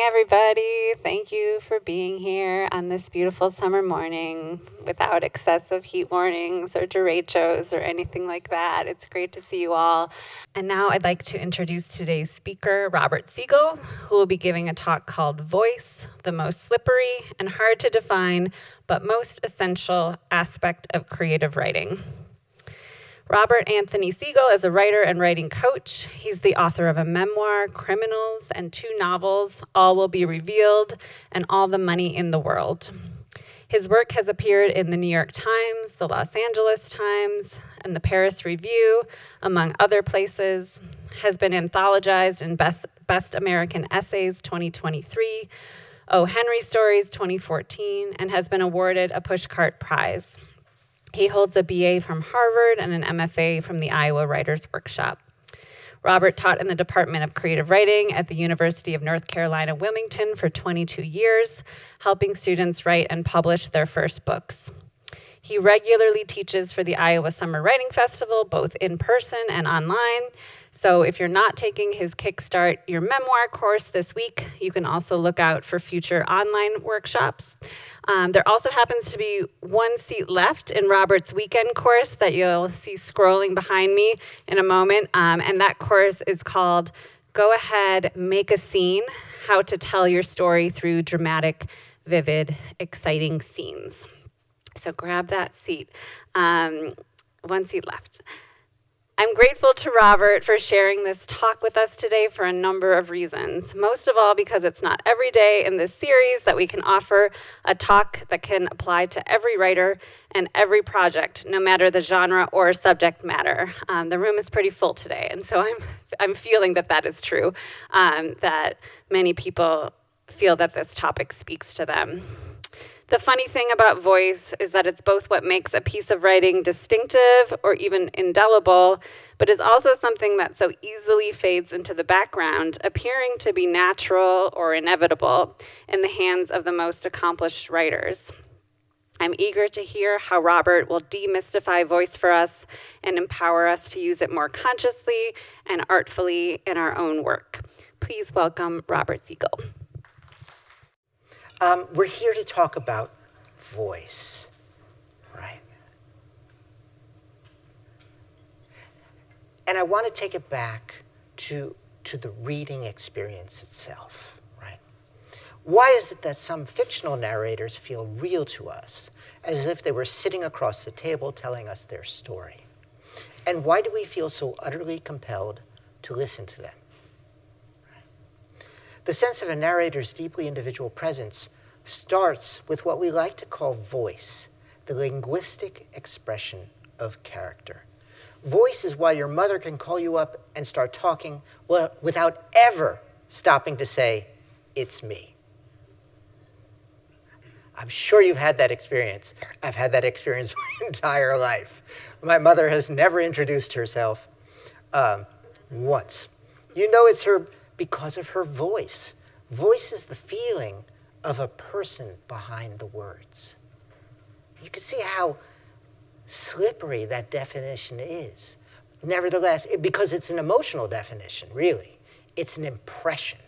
everybody. Thank you for being here on this beautiful summer morning without excessive heat warnings or derechos or anything like that. It's great to see you all. And now I'd like to introduce today's speaker, Robert Siegel, who will be giving a talk called Voice, the most slippery and hard to define, but most essential aspect of creative writing. Robert Anthony Siegel is a writer and writing coach. He's the author of a memoir, Criminals, and 2 novels, All Will Be Revealed, and All the Money in the World. His work has appeared in the New York Times, the Los Angeles Times, and the Paris Review, among other places, has been anthologized in Best American Essays 2023, O. Henry Stories 2014, and has been awarded a Pushcart Prize. He holds a BA from Harvard and an MFA from the Iowa Writers Workshop. Robert taught in the Department of Creative Writing at the University of North Carolina, Wilmington for 22 years, helping students write and publish their first books. He regularly teaches for the Iowa Summer Writing Festival, both in person and online. So if you're not taking his Kickstart Your Memoir course this week, you can also look out for future online workshops. There also happens to be 1 seat left in Robert's weekend course that you'll see scrolling behind me in a moment. And that course is called Go Ahead, Make a Scene, How to Tell Your Story Through Dramatic, Vivid, Exciting Scenes. So grab that seat. 1 seat left. I'm grateful to Robert for sharing this talk with us today for a number of reasons. Most of all, because it's not every day in this series that we can offer a talk that can apply to every writer and every project, no matter the genre or subject matter. The room is pretty full today, and so I'm feeling that is true, that many people feel that this topic speaks to them. The funny thing about voice is that it's both what makes a piece of writing distinctive or even indelible, but is also something that so easily fades into the background, appearing to be natural or inevitable in the hands of the most accomplished writers. I'm eager to hear how Robert will demystify voice for us and empower us to use it more consciously and artfully in our own work. Please welcome Robert Siegel. We're here to talk about voice, right? And I want to take it back to the reading experience itself, right? Why is it that some fictional narrators feel real to us, as if they were sitting across the table telling us their story? And why do we feel so utterly compelled to listen to them? The sense of a narrator's deeply individual presence starts with what we like to call voice, the linguistic expression of character. Voice is why your mother can call you up and start talking without ever stopping to say, "It's me." I'm sure you've had that experience. I've had that experience my entire life. My mother has never introduced herself once. You know it's her because of her voice. Voice is the feeling of a person behind the words. You can see how slippery that definition is. Nevertheless, because it's an emotional definition, really. It's an impression.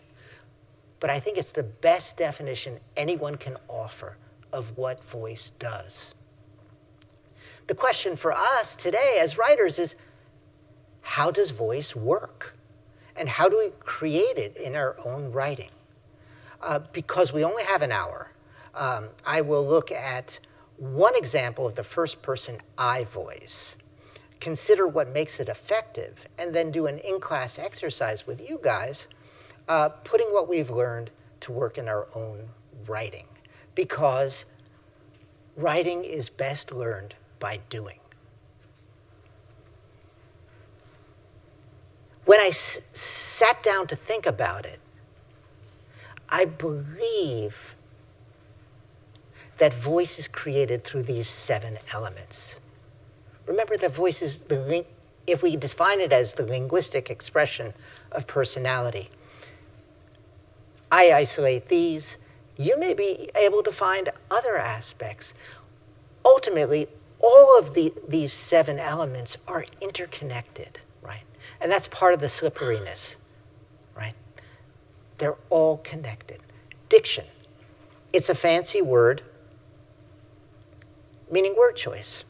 But I think it's the best definition anyone can offer of what voice does. The question for us today as writers is, how does voice work? And how do we create it in our own writing? Because we only have an hour, I will look at one example of the first-person I voice, consider what makes it effective, and then do an in-class exercise with you guys, putting what we've learned to work in our own writing. Because writing is best learned by doing. When I sat down to think about it, I believe that voice is created through these 7 elements. Remember that voice is if we define it as the linguistic expression of personality. I isolate these. You may be able to find other aspects. Ultimately, all of these 7 elements are interconnected, right? And that's part of the slipperiness, right? They're all connected. Diction. It's a fancy word meaning word choice.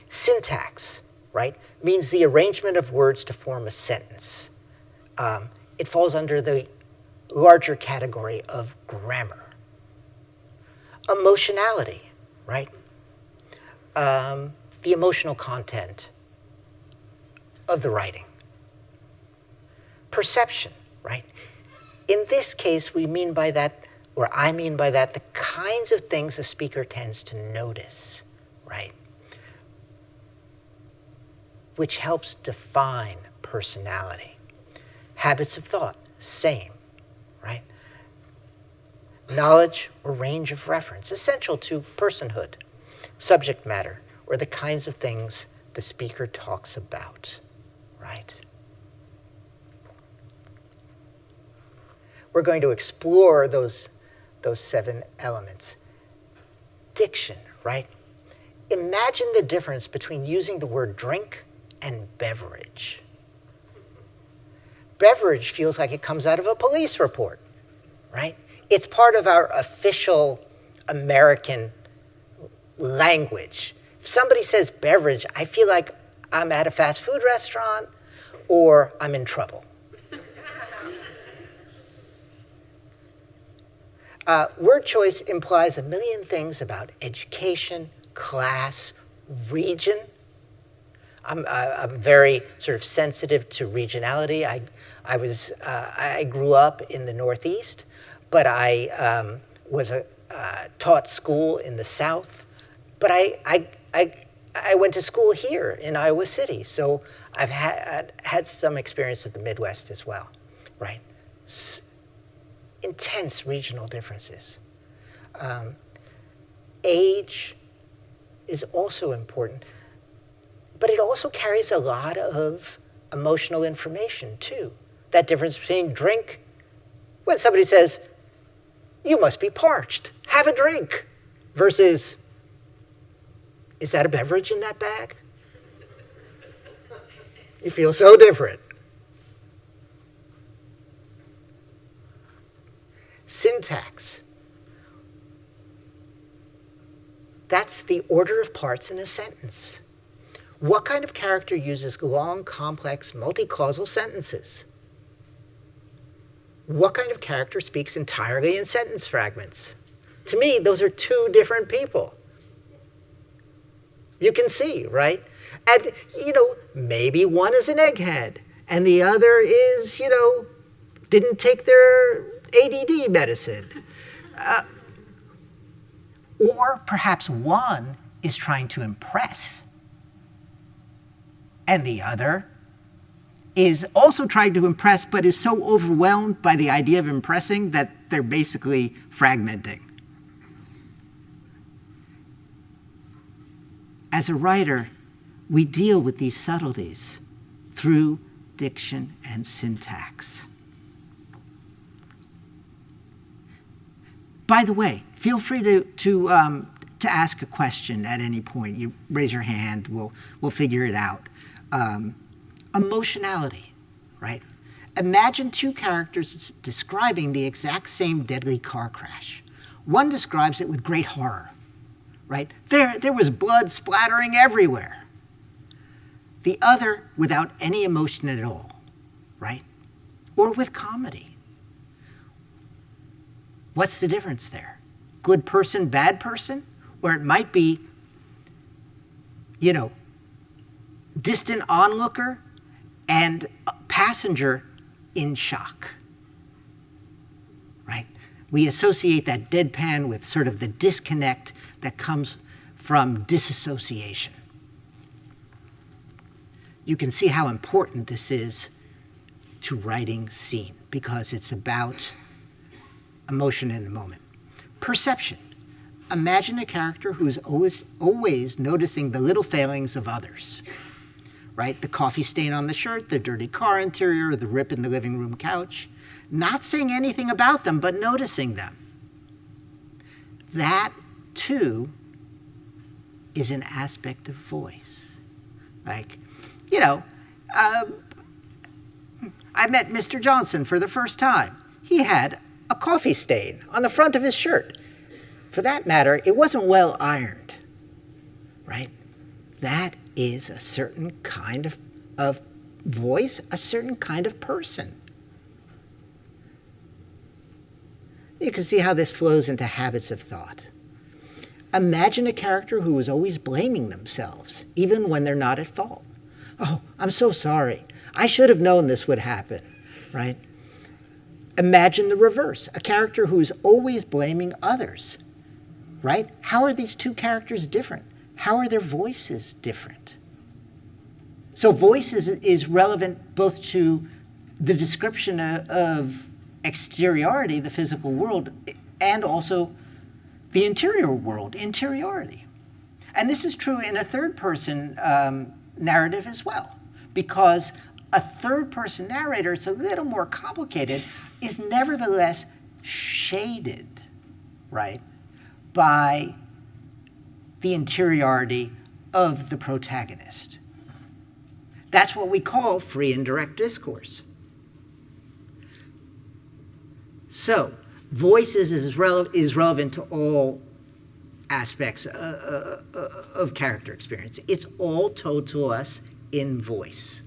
Syntax, right, means the arrangement of words to form a sentence. It falls under the larger category of grammar. Emotionality, right? The emotional content of the writing. Perception, right? In this case, we mean by that, or I mean by that, the kinds of things a speaker tends to notice, right? Which helps define personality. Habits of thought, same, right? Knowledge or range of reference, essential to personhood. Subject matter, or the kinds of things the speaker talks about, right? We're going to explore those 7 elements. Diction, right? Imagine the difference between using the word drink and beverage. Beverage feels like it comes out of a police report, right? It's part of our official American language. If somebody says beverage, I feel like I'm at a fast food restaurant or I'm in trouble. Word choice implies a million things about education, class, region. I'm very sort of sensitive to regionality. I grew up in the Northeast, but I taught school in the South. But I went to school here in Iowa City, so I've had some experience at the Midwest as well, right? Intense regional differences. Age is also important, but it also carries a lot of emotional information too. That difference between drink, when somebody says, you must be parched, have a drink, versus, is that a beverage in that bag? You feel so different. Syntax. That's the order of parts in a sentence. What kind of character uses long, complex, multi-causal sentences? What kind of character speaks entirely in sentence fragments? To me, those are 2 different people. You can see, right? And, maybe one is an egghead, and the other is, didn't take their ADD medicine. Or perhaps one is trying to impress, and the other is also trying to impress, but is so overwhelmed by the idea of impressing that they're basically fragmenting. As a writer, we deal with these subtleties through diction and syntax. By the way, feel free to ask a question at any point. You raise your hand, we'll figure it out. Emotionality, right? Imagine 2 characters describing the exact same deadly car crash. One describes it with great horror, right? There was blood splattering everywhere. The other without any emotion at all, right? Or with comedy. What's the difference there? Good person, bad person? Or it might be, distant onlooker and passenger in shock, right? We associate that deadpan with sort of the disconnect that comes from disassociation. You can see how important this is to writing scene, because it's about emotion in the moment. Perception. Imagine a character who's always noticing the little failings of others, right? The coffee stain on the shirt, the dirty car interior, the rip in the living room couch. Not saying anything about them, but noticing them. That, too, is an aspect of voice. Like, I met Mr. Johnson for the first time. He had a coffee stain on the front of his shirt. For that matter, it wasn't well ironed, right? That is a certain kind of voice, a certain kind of person. You can see how this flows into habits of thought. Imagine a character who is always blaming themselves, even when they're not at fault. Oh, I'm so sorry. I should have known this would happen, right? Imagine the reverse, a character who is always blaming others, right? How are these two characters different? How are their voices different? So voice is relevant both to the description of exteriority, the physical world, and also the interior world, interiority. And this is true in a third-person narrative as well, because a third-person narrator, it's a little more complicated, is nevertheless shaded, right, by the interiority of the protagonist. That's what we call free and direct discourse. So, voice is relevant to all aspects of character experience. It's all told to us in voice.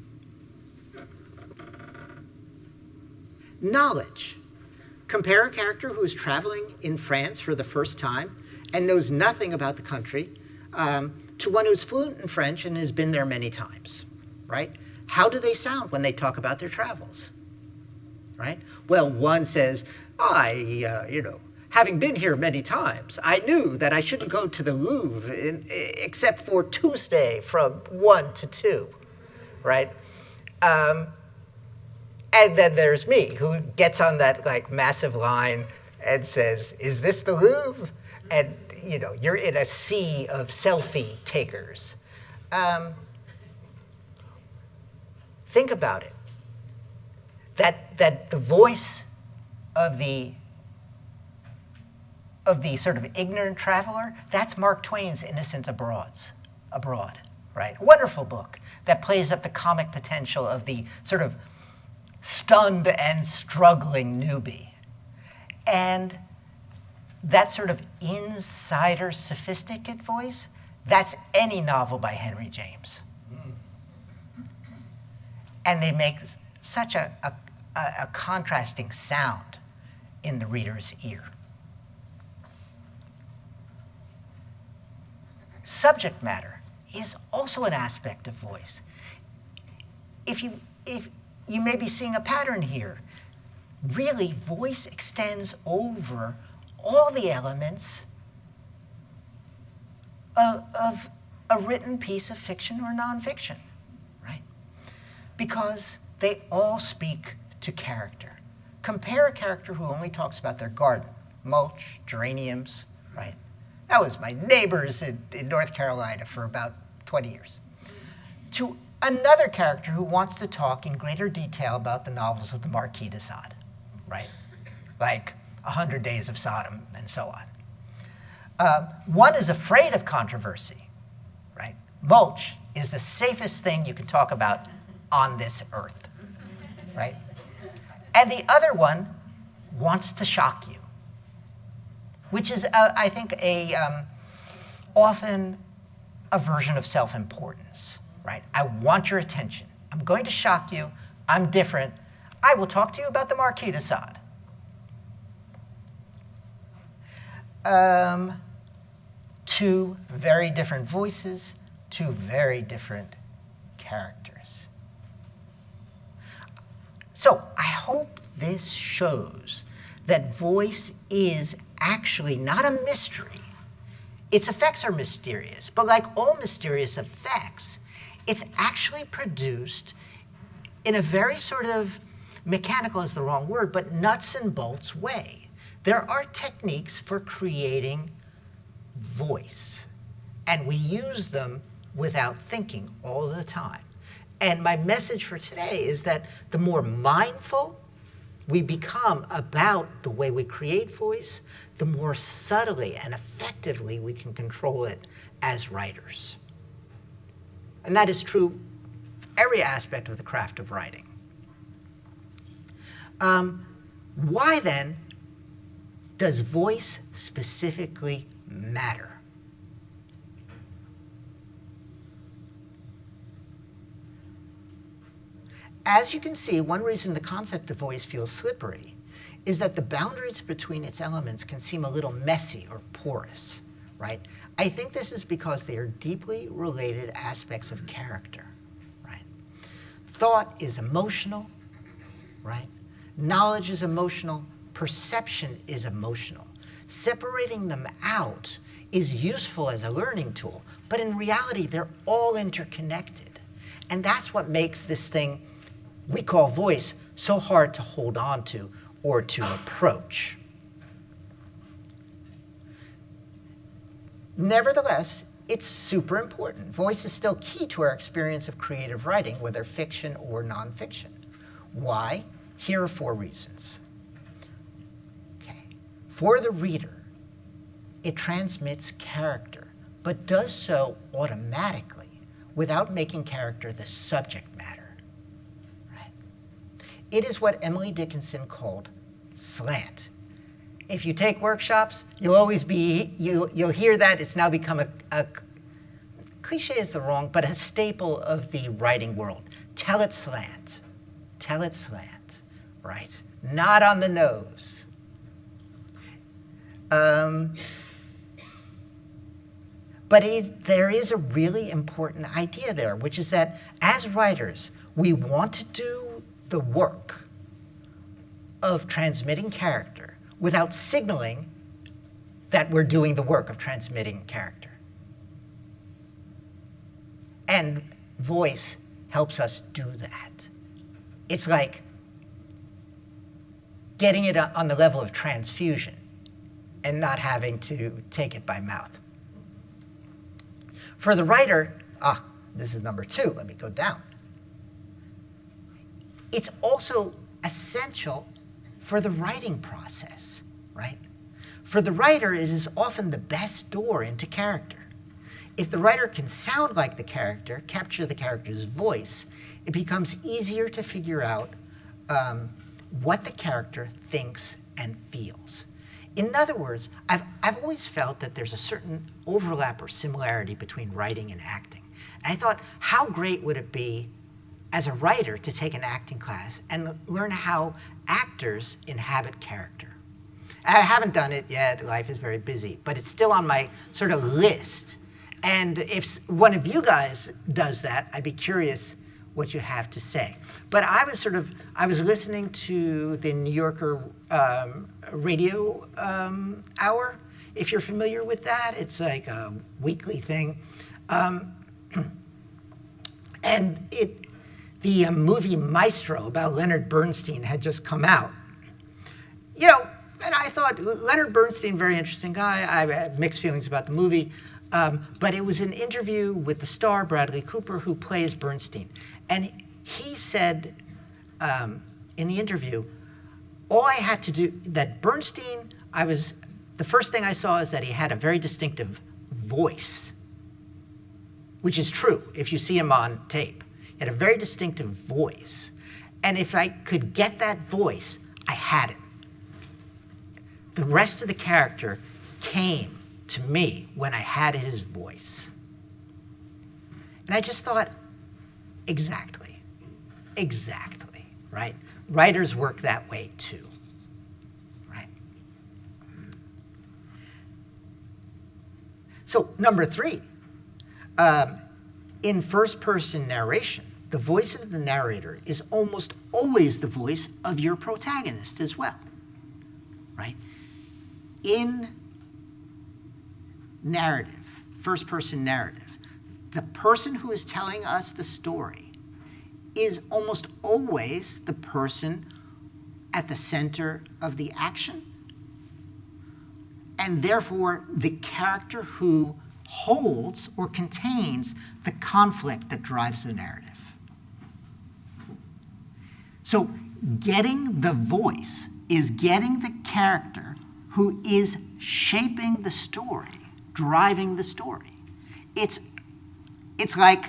Knowledge. Compare a character who is traveling in France for the first time and knows nothing about the country to one who's fluent in French and has been there many times, right? How do they sound when they talk about their travels, right? Well, one says, having been here many times, I knew that I shouldn't go to the Louvre except for Tuesday from 1 to 2, right? And then there's me, who gets on that massive line and says, "Is this the Louvre?" And you're in a sea of selfie takers. Think about it. That the voice of the sort of ignorant traveler, that's Mark Twain's Innocents Abroad, right? A wonderful book that plays up the comic potential of the sort of stunned and struggling newbie. And that sort of insider sophisticate voice, that's any novel by Henry James. And they make such a contrasting sound in the reader's ear. Subject matter is also an aspect of voice. If you may be seeing a pattern here, really voice extends over all the elements of a written piece of fiction or nonfiction, right? Because they all speak to character. Compare a character who only talks about their garden, mulch, geraniums, right? That was my neighbors in North Carolina for about 20 years. To another character who wants to talk in greater detail about the novels of the Marquis de Sade, right? Like 100 Days of Sodom and so on. One is afraid of controversy, right? Mulch is the safest thing you can talk about on this earth, right? And the other one wants to shock you, which is, I think, often a version of self-importance, right? I want your attention. I'm going to shock you. I'm different. I will talk to you about the Marquis de Sade. Two very different voices, two very different characters. So I hope this shows that voice is actually not a mystery. Its effects are mysterious, but like all mysterious effects, it's actually produced in a very sort of, mechanical is the wrong word, but nuts and bolts way. There are techniques for creating voice, and we use them without thinking all the time. And my message for today is that the more mindful we become about the way we create voice, the more subtly and effectively we can control it as writers. And that is true for every aspect of the craft of writing. Why then does voice specifically matter? As you can see, one reason the concept of voice feels slippery is that the boundaries between its elements can seem a little messy or porous, right? I think this is because they are deeply related aspects of character, right? Thought is emotional, right? Knowledge is emotional. Perception is emotional. Separating them out is useful as a learning tool, but in reality, they're all interconnected. And that's what makes this thing we call voice so hard to hold on to or to approach. Nevertheless, it's super important. Voice is still key to our experience of creative writing, whether fiction or nonfiction. Why? Here are 4 reasons. Okay. For the reader, it transmits character, but does so automatically without making character the subject matter. Right? It is what Emily Dickinson called slant. If you take workshops, you'll hear that. It's now become a cliche is the wrong, but a staple of the writing world. Tell it slant. Tell it slant, right? Not on the nose. But there is a really important idea there, which is that as writers, we want to do the work of transmitting character without signaling that we're doing the work of transmitting character. And voice helps us do that. It's like getting it on the level of transfusion and not having to take it by mouth. For the writer, this is number 2, let me go down. It's also essential for the writing process, right? For the writer, it is often the best door into character. If the writer can sound like the character, capture the character's voice, it becomes easier to figure out what the character thinks and feels. In other words, I've always felt that there's a certain overlap or similarity between writing and acting. And I thought, how great would it be as a writer to take an acting class and learn how actors inhabit character? I haven't done it yet, life is very busy, but it's still on my sort of list. And if one of you guys does that, I'd be curious what you have to say. But I was listening to the New Yorker radio hour, if you're familiar with that. It's like a weekly thing. And the movie Maestro about Leonard Bernstein had just come out. You know, and I thought, Leonard Bernstein, very interesting guy. I had mixed feelings about the movie. But it was an interview with the star, Bradley Cooper, who plays Bernstein. And he said in the interview, all I had to do, that Bernstein, the first thing I saw is that he had a very distinctive voice, which is true if you see him on tape. He had a very distinctive voice. And if I could get that voice, I had it. The rest of the character came to me when I had his voice. And I just thought, exactly, right? Writers work that way too, right? So number 3, in first-person narration, the voice of the narrator is almost always the voice of your protagonist as well, right? In narrative, first-person narrative, the person who is telling us the story is almost always the person at the center of the action, and therefore the character who holds or contains the conflict that drives the narrative. So getting the voice is getting the character who is shaping the story, driving the story. It's like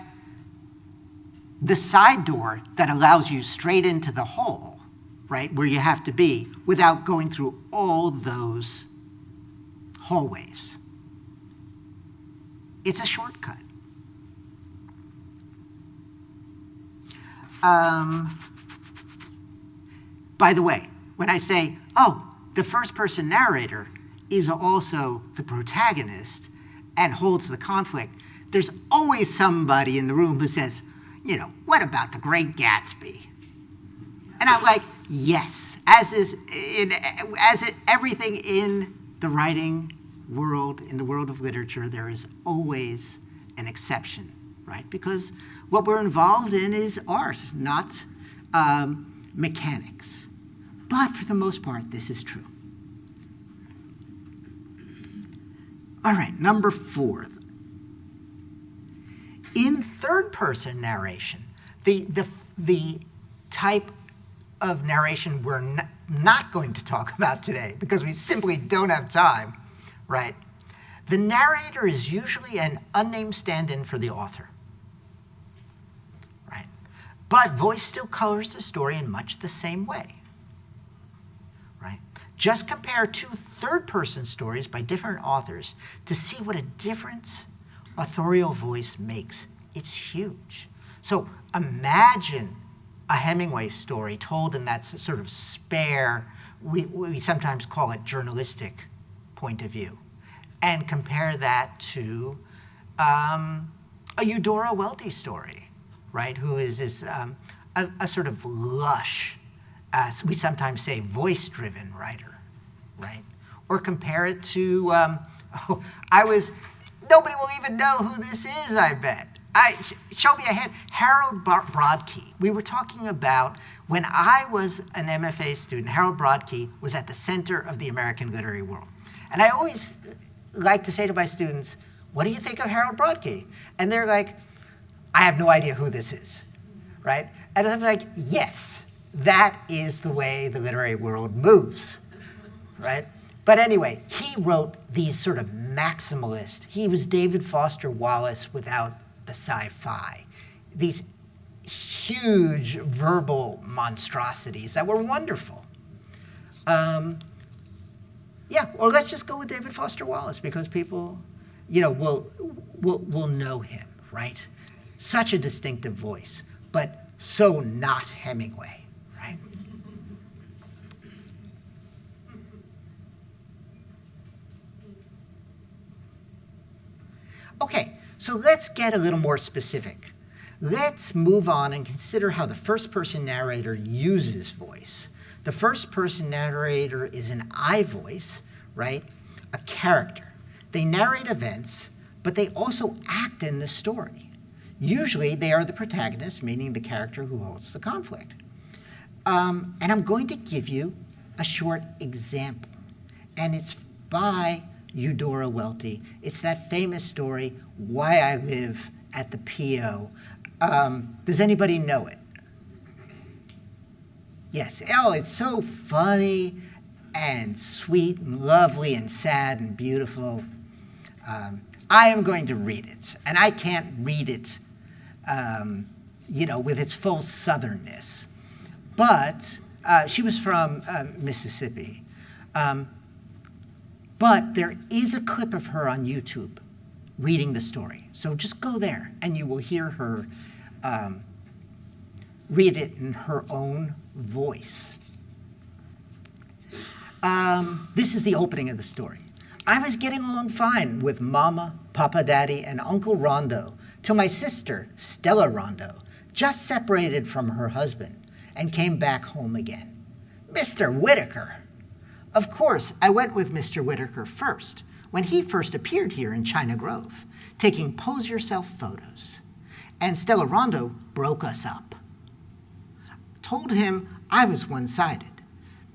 the side door that allows you straight into the hall, right, where you have to be without going through all those hallways. It's a shortcut. By the way, when I say, oh, the first person narrator is also the protagonist and holds the conflict, there's always somebody in the room who says, what about the Great Gatsby? And I'm like, yes, everything in the writing world, in the world of literature, there is always an exception, right? Because what we're involved in is art, not mechanics. But for the most part, this is true. All right, number 4. In third-person narration, the type of narration we're not going to talk about today because we simply don't have time, right? The narrator is usually an unnamed stand-in for the author, right? But voice still colors the story in much the same way, right? Just compare 2 third-person stories by different authors to see what a difference authorial voice makes. It's huge. So imagine a Hemingway story told in that sort of spare, we sometimes call it journalistic point of view, and compare that to a Eudora Welty story, right, who is this, a sort of lush, we sometimes say voice-driven writer, right? Or compare it to, nobody will even know who this is, I bet. Show me a hand. Harold Brodkey. We were talking about when I was an MFA student, Harold Brodkey was at the center of the American literary world. And I always like to say to my students, what do you think of Harold Brodkey? And they're like, I have no idea who this is, right? And I'm like, yes, that is the way the literary world moves, right? But anyway, he wrote these sort of maximalist, he was David Foster Wallace without the sci-fi, these huge verbal monstrosities that were wonderful. Or let's just go with David Foster Wallace because people, will know him, right? Such a distinctive voice, but so not Hemingway, right? Okay, so let's get a little more specific. Let's move on and consider how the first-person narrator uses voice. The first-person narrator is an I voice, right? A character. They narrate events, but they also act in the story. Usually, they are the protagonist, meaning the character who holds the conflict. And I'm going to give you a short example, and it's by Eudora Welty. It's that famous story, Why I Live at the P.O. Does anybody know it? Yes. Oh, it's so funny and sweet and lovely and sad and beautiful. I am going to read it, and I can't read it, with its full southernness. But she was from Mississippi. But there is a clip of her on YouTube reading the story. So just go there and you will hear her read it in her own voice. This is the opening of the story. I was getting along fine with Mama, Papa, Daddy, and Uncle Rondo till my sister, Stella Rondo, just separated from her husband and came back home again. Mr. Whitaker. Of course, I went with Mr. Whitaker first, when he first appeared here in China Grove, taking pose yourself photos. And Stella Rondo broke us up. Told him I was one-sided,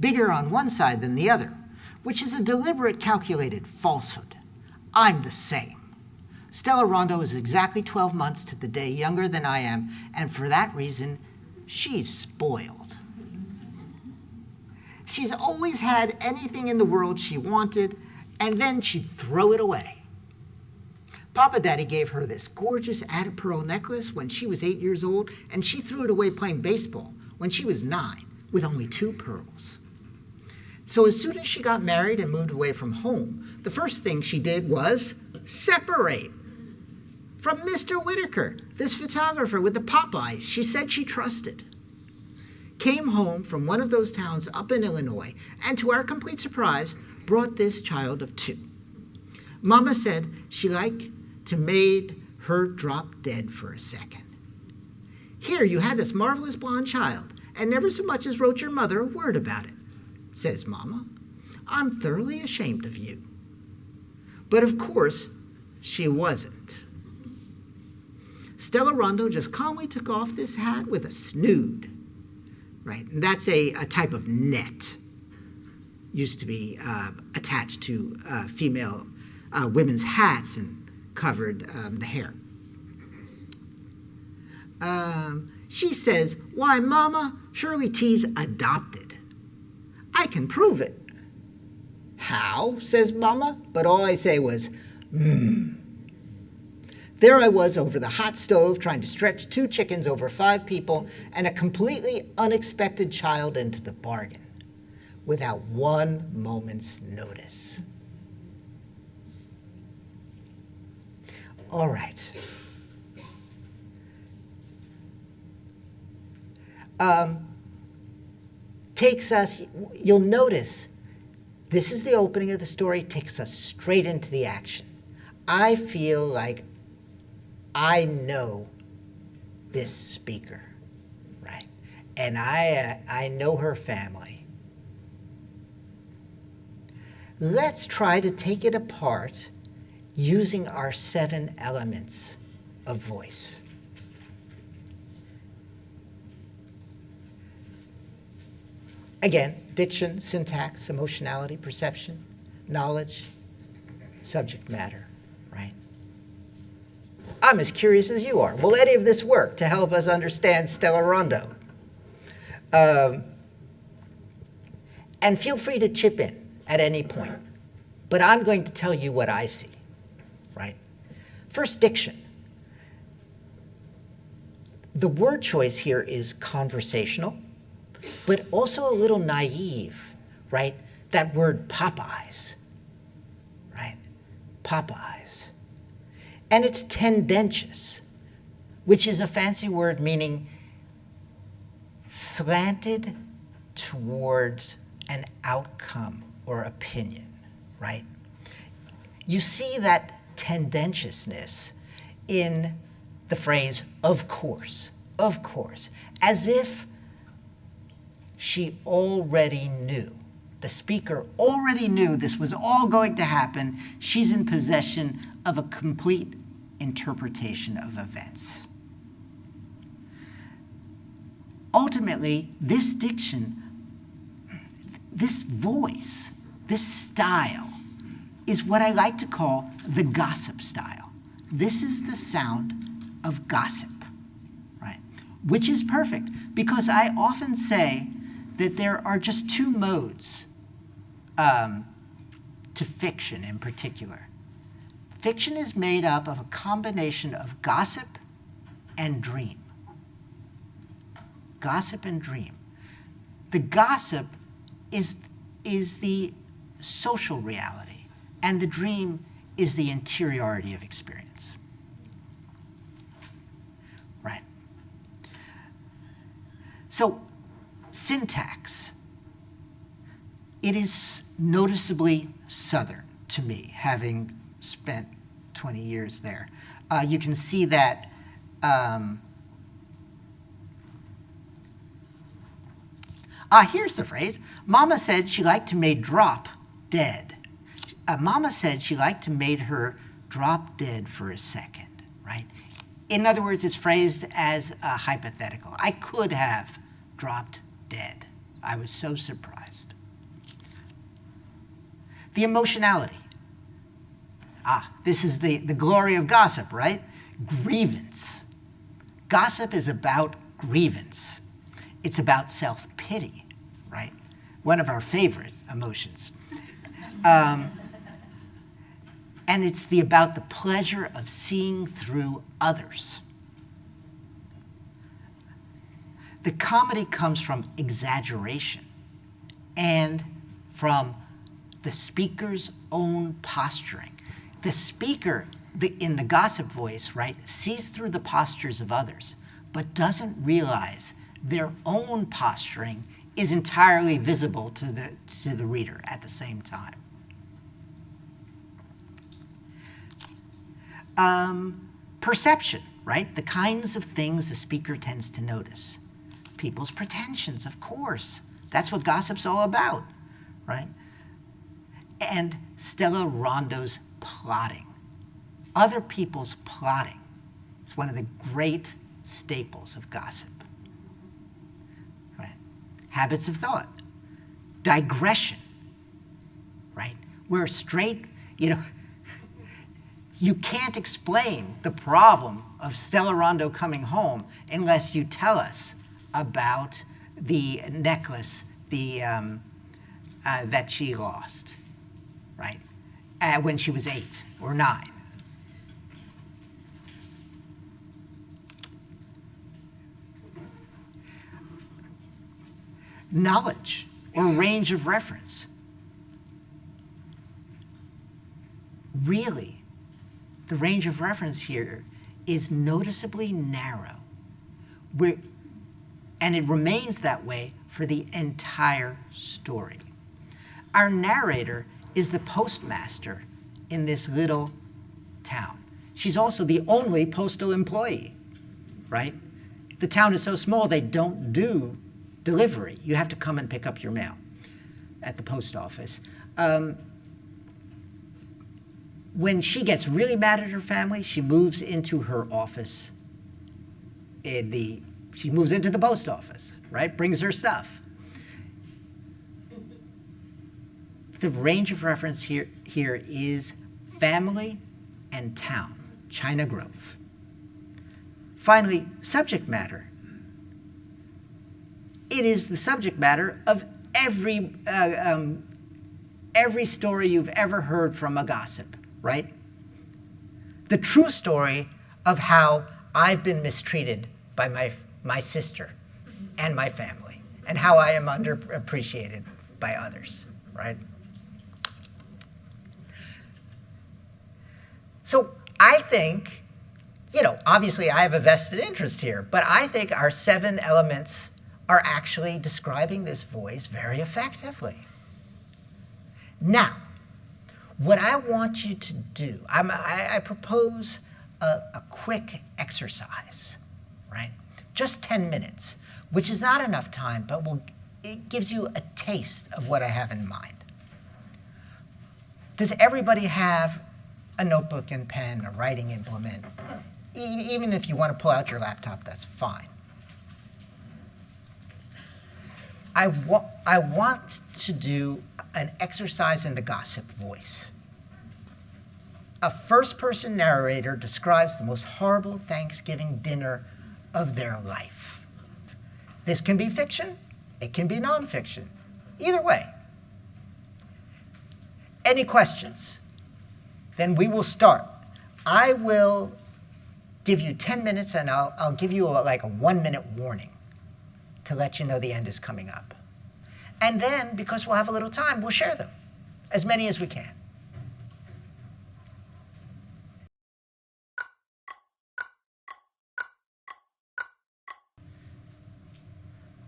bigger on one side than the other, which is a deliberate calculated falsehood. I'm the same. Stella Rondo is exactly 12 months to the day younger than I am, and for that reason, she's spoiled. She's always had anything in the world she wanted, and then she'd throw it away. Papa Daddy gave her this gorgeous Ada-pearl necklace when she was 8 years old, and she threw it away playing baseball when she was 9, with only 2 pearls. So as soon as she got married and moved away from home, the first thing she did was separate from Mr. Whitaker, this photographer with the pop eyes she said she trusted. Came home from one of those towns up in Illinois, and to our complete surprise, brought this child of 2. Mama said she liked to made her drop dead for a second. Here you had this marvelous blonde child, and never so much as wrote your mother a word about it, says Mama. I'm thoroughly ashamed of you. But of course, she wasn't. Stella Rondo just calmly took off this hat with a snood. Right, and that's a type of net. Used to be attached to female women's hats and covered the hair. She says, why, Mama, Shirley T's adopted. I can prove it. How, says Mama, but all I say was, There I was over the hot stove trying to stretch 2 chickens over 5 people and a completely unexpected child into the bargain, without 1 moment's notice. All right. Takes us, you'll notice, this is the opening of the story, takes us straight into the action. I feel like I know this speaker, right? And I know her family. Let's try to take it apart using our 7 elements of voice. Again, diction, syntax, emotionality, perception, knowledge, subject matter, right? I'm as curious as you are. Will any of this work to help us understand Stella Rondo? And feel free to chip in at any point. But I'm going to tell you what I see, right? First, diction. The word choice here is conversational, but also a little naive, right? That word Popeyes, right? Popeyes. And it's tendentious, which is a fancy word meaning slanted towards an outcome or opinion, right? You see that tendentiousness in the phrase, of course, as if she already knew. The speaker already knew this was all going to happen. She's in possession of a complete interpretation of events. Ultimately, this diction, this voice, this style, is what I like to call the gossip style. This is the sound of gossip, right? Which is perfect, because I often say that there are just 2 modes to fiction in particular. Fiction is made up of a combination of gossip and dream. Gossip and dream. The gossip is the social reality, and the dream is the interiority of experience. Right. So, syntax. It is noticeably Southern to me, having spent 20 years there. You can see that here's the phrase. Mama said she liked to made drop dead. Mama said she liked to made her drop dead for a second, right? In other words, it's phrased as a hypothetical. I could have dropped dead. I was so surprised. The emotionality. This is the glory of gossip, right? Grievance. Gossip is about grievance. It's about self-pity, right? One of our favorite emotions. And it's about the pleasure of seeing through others. The comedy comes from exaggeration and from the speaker's own posturing. The speaker, in the gossip voice, right, sees through the postures of others, but doesn't realize their own posturing is entirely visible to the reader at the same time. Perception, right? The kinds of things the speaker tends to notice. People's pretensions, of course. That's what gossip's all about, right? And Stella Rondo's plotting. Other people's plotting is one of the great staples of gossip. Right? Habits of thought. Digression, right? We're straight, you can't explain the problem of Stella Rondo coming home unless you tell us about the necklace that she lost, right? When she was 8 or 9. Knowledge or range of reference. Really, the range of reference here is noticeably narrow. And it remains that way for the entire story. Our narrator is the postmaster in this little town. She's also the only postal employee, right? The town is so small they don't do delivery. You have to come and pick up your mail at the post office. When she gets really mad at her family, she moves into her office. She moves into the post office, right? Brings her stuff. The range of reference here is family and town, China Grove. Finally, subject matter. It is the subject matter of every story you've ever heard from a gossip, right? The true story of how I've been mistreated by my sister and my family, and how I am underappreciated by others, right? So I think, obviously I have a vested interest here, but I think our 7 elements are actually describing this voice very effectively. Now, what I want you to do, I propose a quick exercise, right? Just 10 minutes, which is not enough time, but it gives you a taste of what I have in mind. Does everybody have a notebook and pen, a writing implement? Even if you want to pull out your laptop, that's fine. I want to do an exercise in the gossip voice. A first-person narrator describes the most horrible Thanksgiving dinner of their life. This can be fiction, it can be nonfiction, either way. Any questions? Then we will start. I will give you 10 minutes and I'll give you a 1-minute warning to let you know the end is coming up. And then, because we'll have a little time, we'll share them, as many as we can.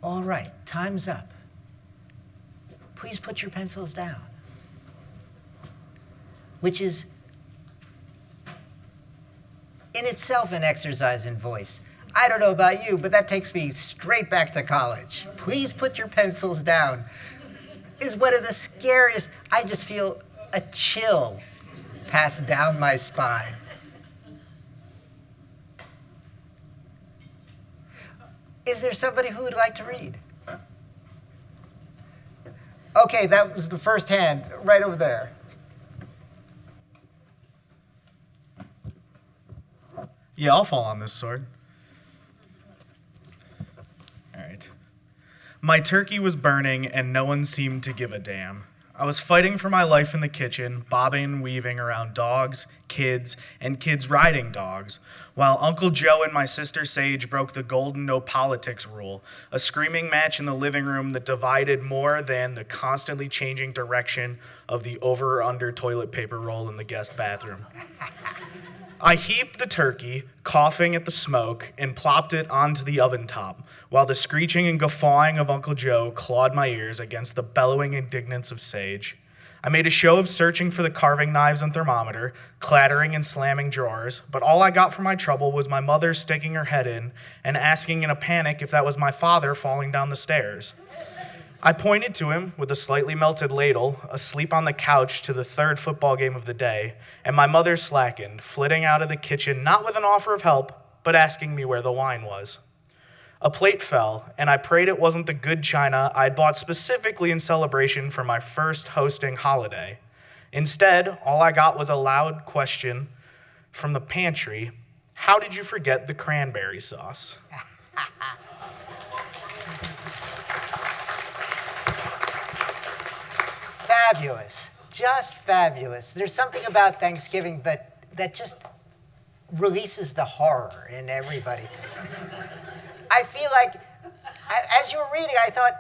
All right, time's up. Please put your pencils down, which is in itself an exercise in voice. I don't know about you, but that takes me straight back to college. Please put your pencils down is one of the scariest. I just feel a chill pass down my spine. Is there somebody who would like to read? Okay, that was the first hand, right over there. Yeah, I'll fall on this sword. All right. My turkey was burning and no one seemed to give a damn. I was fighting for my life in the kitchen, bobbing and weaving around dogs, kids, and kids riding dogs, while Uncle Joe and my sister Sage broke the golden no politics rule, a screaming match in the living room that divided more than the constantly changing direction of the over or under toilet paper roll in the guest bathroom. I heaved the turkey, coughing at the smoke, and plopped it onto the oven top, while the screeching and guffawing of Uncle Joe clawed my ears against the bellowing indignance of Sage. I made a show of searching for the carving knives and thermometer, clattering and slamming drawers, but all I got for my trouble was my mother sticking her head in and asking in a panic if that was my father falling down the stairs. I pointed to him with a slightly melted ladle, asleep on the couch to the third football game of the day, and my mother slackened, flitting out of the kitchen not with an offer of help, but asking me where the wine was. A plate fell, and I prayed it wasn't the good china I'd bought specifically in celebration for my first hosting holiday. Instead, all I got was a loud question from the pantry: how did you forget the cranberry sauce? Fabulous, just fabulous. There's something about Thanksgiving that just releases the horror in everybody. I feel like, as you were reading, I thought,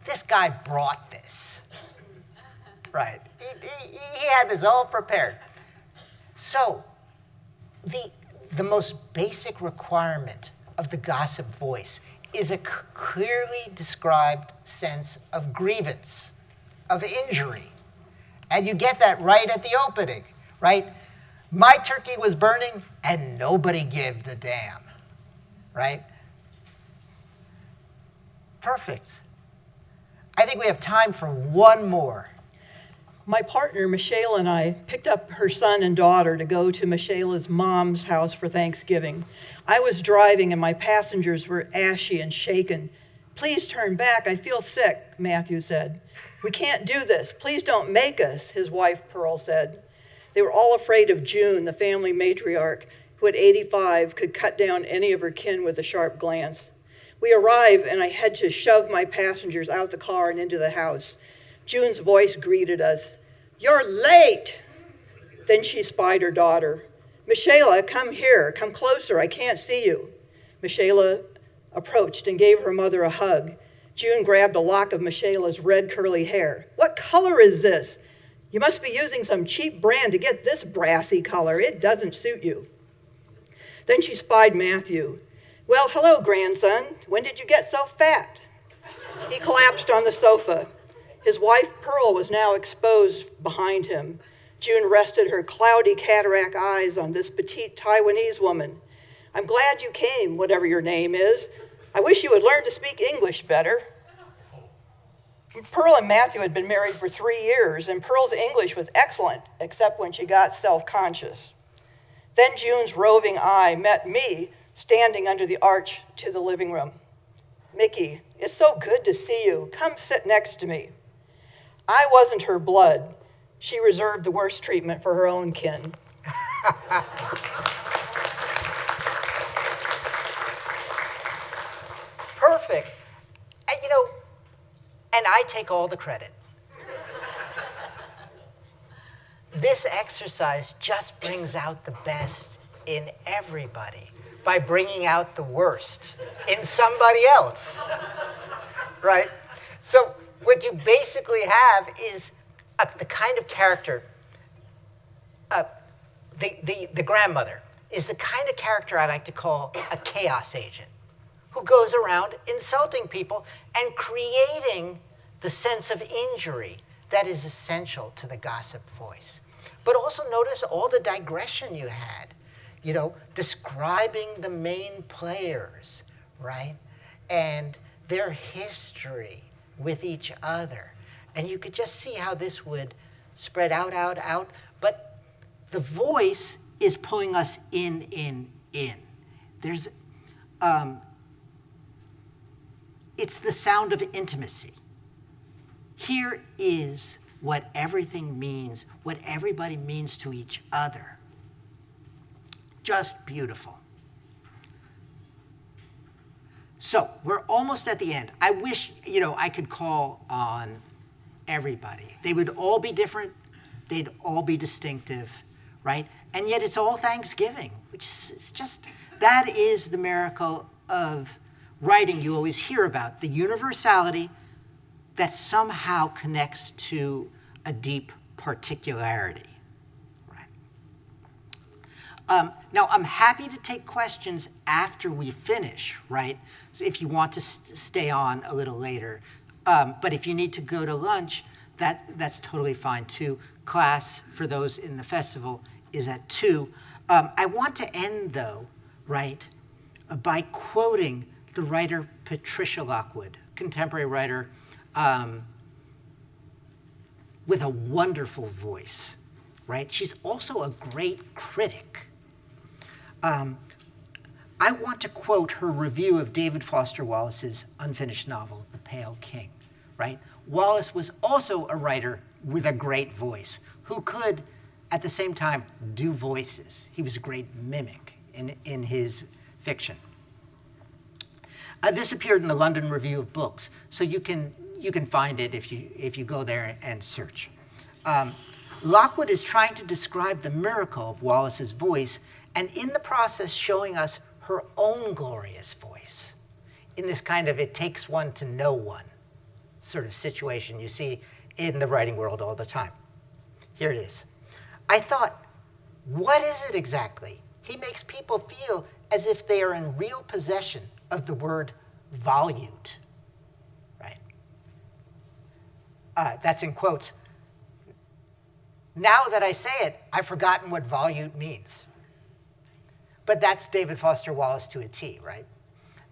this guy brought this. Right, he had this all prepared. So, the most basic requirement of the gossip voice is a clearly described sense of grievance, of injury. And you get that right at the opening, right? My turkey was burning and nobody gave a damn, right? Perfect. I think we have time for one more. My partner, Michelle, and I picked up her son and daughter to go to Michelle's mom's house for Thanksgiving. I was driving and my passengers were ashy and shaken. "Please turn back, I feel sick," Matthew said. "We can't do this. Please don't make us," his wife, Pearl, said. They were all afraid of June, the family matriarch, who at 85 could cut down any of her kin with a sharp glance. We arrived, and I had to shove my passengers out the car and into the house. June's voice greeted us. "You're late!" Then she spied her daughter. "Michelle, come here. Come closer. I can't see you." Michelle approached and gave her mother a hug. June grabbed a lock of Michelle's red curly hair. "What color is this? You must be using some cheap brand to get this brassy color. It doesn't suit you." Then she spied Matthew. "Well, hello, grandson. When did you get so fat?" He collapsed on the sofa. His wife, Pearl, was now exposed behind him. June rested her cloudy cataract eyes on this petite Taiwanese woman. "I'm glad you came, whatever your name is. I wish you would learn to speak English better." Pearl and Matthew had been married for 3 years, and Pearl's English was excellent, except when she got self-conscious. Then June's roving eye met me, standing under the arch to the living room. "Mickey, it's so good to see you. Come sit next to me." I wasn't her blood. She reserved the worst treatment for her own kin. Perfect. And and I take all the credit. This exercise just brings out the best in everybody by bringing out the worst in somebody else, right? So what you basically have is the kind of character, the grandmother is the kind of character I like to call a chaos agent, who goes around insulting people and creating the sense of injury that is essential to the gossip voice. But also notice all the digression you had, describing the main players, right? And their history with each other. And you could just see how this would spread out. But the voice is pulling us in. There's, it's the sound of intimacy. Here is what everything means, what everybody means to each other. Just beautiful. So we're almost at the end. I wish, I could call on everybody. They would all be different. They'd all be distinctive, right? And yet it's all Thanksgiving, which is just, that is the miracle of writing you always hear about, the universality that somehow connects to a deep particularity. Now, I'm happy to take questions after we finish, right? So if you want to stay on a little later. But if you need to go to lunch, that's totally fine too. Class, for those in the festival, is at 2. I want to end, though, right, by quoting the writer Patricia Lockwood, contemporary writer with a wonderful voice, right? She's also a great critic. I want to quote her review of David Foster Wallace's unfinished novel, The Pale King, right? Wallace was also a writer with a great voice who could, at the same time, do voices. He was a great mimic in his fiction. This appeared in the London Review of Books, so you can find it if you go there and search. Lockwood is trying to describe the miracle of Wallace's voice, and in the process showing us her own glorious voice in this kind of it takes one to know one sort of situation you see in the writing world all the time. Here it is. I thought, what is it exactly? He makes people feel as if they are in real possession of the word volute, right? That's in quotes. Now that I say it, I've forgotten what volute means. But that's David Foster Wallace to a T, right?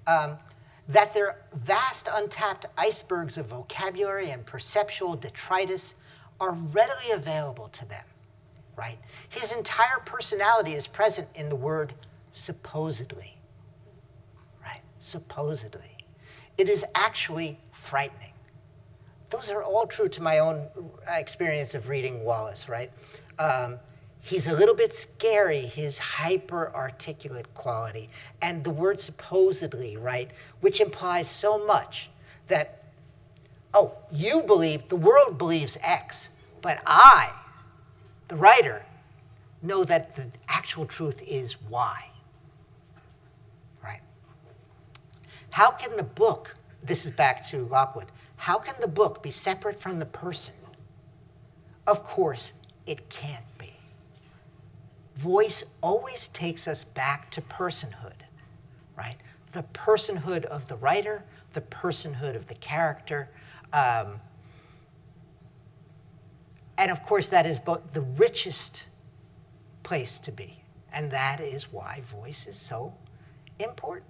That their vast untapped icebergs of vocabulary and perceptual detritus are readily available to them, right? His entire personality is present in the word supposedly, right? Supposedly. It is actually frightening. Those are all true to my own experience of reading Wallace, right? He's a little bit scary, his hyper-articulate quality, and the word supposedly, right, which implies so much that, oh, you believe, the world believes X, but I, the writer, know that the actual truth is Y, right? How can the book, this is back to Lockwood, how can the book be separate from the person? Of course, it can't be. Voice always takes us back to personhood, right? The personhood of the writer, the personhood of the character. And of course, that is both the richest place to be. And that is why voice is so important.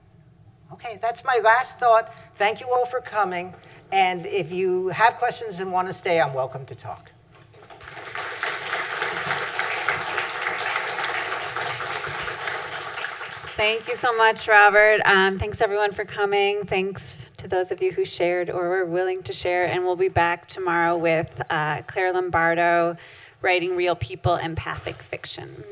Okay, that's my last thought. Thank you all for coming. And if you have questions and want to stay, I'm welcome to talk. Thank you so much, Robert. Thanks, everyone, for coming. Thanks to those of you who shared or were willing to share. And we'll be back tomorrow with Claire Lombardo, Writing Real People, Empathic Fiction.